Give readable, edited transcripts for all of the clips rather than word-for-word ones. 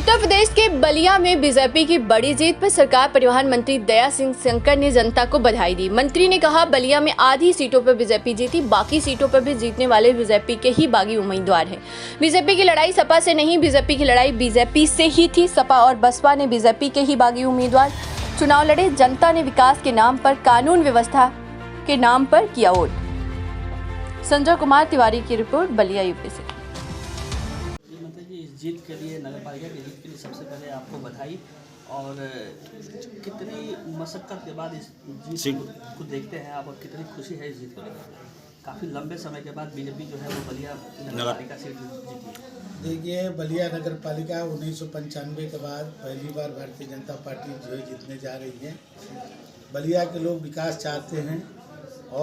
उत्तर प्रदेश के बलिया में बीजेपी की बड़ी जीत पर सरकार परिवहन मंत्री दया सिंह शंकर ने जनता को बधाई दी। मंत्री ने कहा, बलिया में आधी सीटों पर बीजेपी जीती, बाकी सीटों पर भी जीतने वाले बीजेपी के ही बागी उम्मीदवार हैं। बीजेपी की लड़ाई सपा से नहीं, बीजेपी की लड़ाई बीजेपी से ही थी। सपा और बसपा ने बीजेपी के ही बागी उम्मीदवार चुनाव लड़े। जनता ने विकास के नाम पर, कानून व्यवस्था के नाम पर किया वोट। संजय कुमार तिवारी की रिपोर्ट, बलिया यूपी से। इस जीत के लिए, नगर पालिका की जीत के लिए सबसे पहले आपको बधाई। और कितनी मशक्कत के बाद इस जीत को देखते हैं आप, और कितनी खुशी है इस जीत को लेकर? काफ़ी लंबे समय के बाद बीजेपी जो है वो बलिया नगर पालिका सीट जीती है। देखिए, बलिया नगर पालिका 1995 के बाद पहली बार भारतीय जनता पार्टी जो है जीतने जा रही है। बलिया के लोग विकास चाहते हैं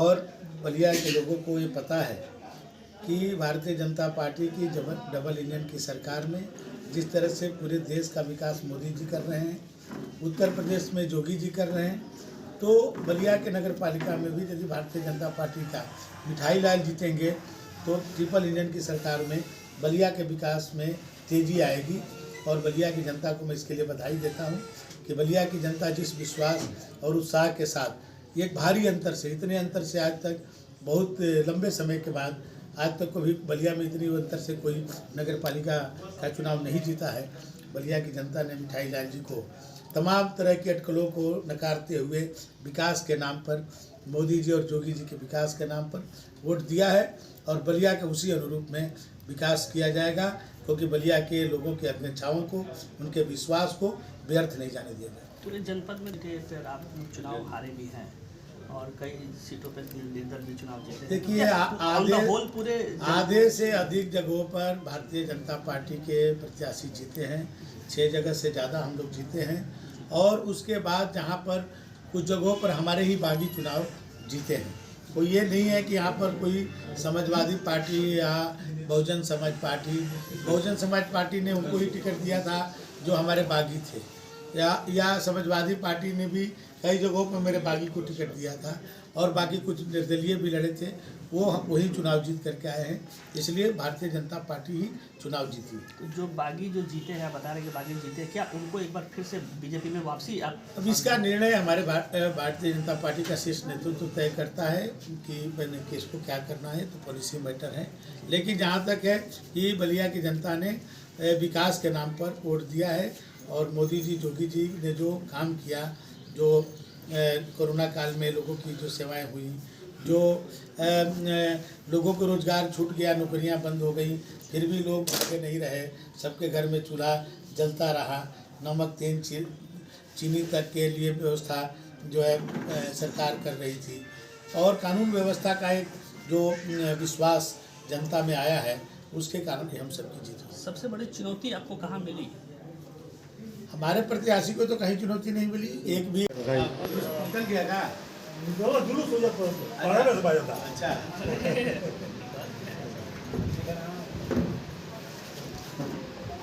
और बलिया के लोगों को ये पता है कि भारतीय जनता पार्टी की डबल इंजन की सरकार में जिस तरह से पूरे देश का विकास मोदी जी कर रहे हैं, उत्तर प्रदेश में योगी जी कर रहे हैं, तो बलिया के नगर पालिका में भी यदि भारतीय जनता पार्टी का मिठाई लाल जीतेंगे तो ट्रिपल इंजन की सरकार में बलिया के विकास में तेज़ी आएगी। और बलिया की जनता को मैं इसके लिए बधाई देता हूँ कि बलिया की जनता जिस विश्वास और उत्साह के साथ एक भारी अंतर से, इतने अंतर से आज तक बहुत लंबे समय के बाद आज तक को भी बलिया में इतनी अंतर से कोई नगर पालिका का चुनाव नहीं जीता है। बलिया की जनता ने मिठाई लाल जी को तमाम तरह की अटकलों को नकारते हुए विकास के नाम पर, मोदी जी और योगी जी के विकास के नाम पर वोट दिया है। और बलिया के उसी अनुरूप में विकास किया जाएगा, क्योंकि बलिया के लोगों की अपेक्षाओं को, उनके विश्वास को व्यर्थ नहीं जाने दिया जाएगा। पूरे जनपद में फिर आप चुनाव हारे भी हैं और कई सीटों पर निर्दल भी चुनाव जीते। देखिए, आधे से अधिक जगहों पर भारतीय जनता पार्टी के प्रत्याशी जीते हैं। 6 जगह से ज़्यादा हम लोग जीते हैं। और उसके बाद जहाँ पर कुछ जगहों पर हमारे ही बागी चुनाव जीते हैं। कोई ये नहीं है कि यहाँ पर कोई समाजवादी पार्टी या बहुजन समाज पार्टी ने उनको ही टिकट दिया था जो हमारे बागी थे, या समाजवादी पार्टी ने भी कई जगहों पर मेरे बागी को टिकट दिया था। और बाकी कुछ निर्दलीय भी लड़े थे, वही चुनाव जीत करके आए हैं। इसलिए भारतीय जनता पार्टी ही चुनाव जीती। तो जो बागी जो जीते हैं, बता रहे कि बागी जीते, क्या उनको एक बार फिर से बीजेपी में वापसी? अब इसका निर्णय हमारे भारतीय जनता पार्टी का शीर्ष नेतृत्व तय करता है कि मैंने किसको क्या करना है, तो पॉलिसी मैटर है। लेकिन जहाँ तक है कि बलिया की जनता ने विकास के नाम पर वोट दिया है। और मोदी जी, योगी जी ने जो काम किया, जो कोरोना काल में लोगों की जो सेवाएं हुई, जो लोगों को रोज़गार छूट गया, नौकरियां बंद हो गई, फिर भी लोग भूखे नहीं रहे, सबके घर में चूल्हा जलता रहा, नमक, तेल, चीनी तक के लिए व्यवस्था जो है सरकार कर रही थी। और कानून व्यवस्था का एक जो विश्वास जनता में आया है, उसके कारण ही हम सबकी जीत हुई। सबसे बड़ी चुनौती आपको कहाँ मिली? हमारे प्रत्याशी को तो कहीं चुनौती नहीं मिली, एक भी निकल गया ना, जुलूस हो जाता। अच्छा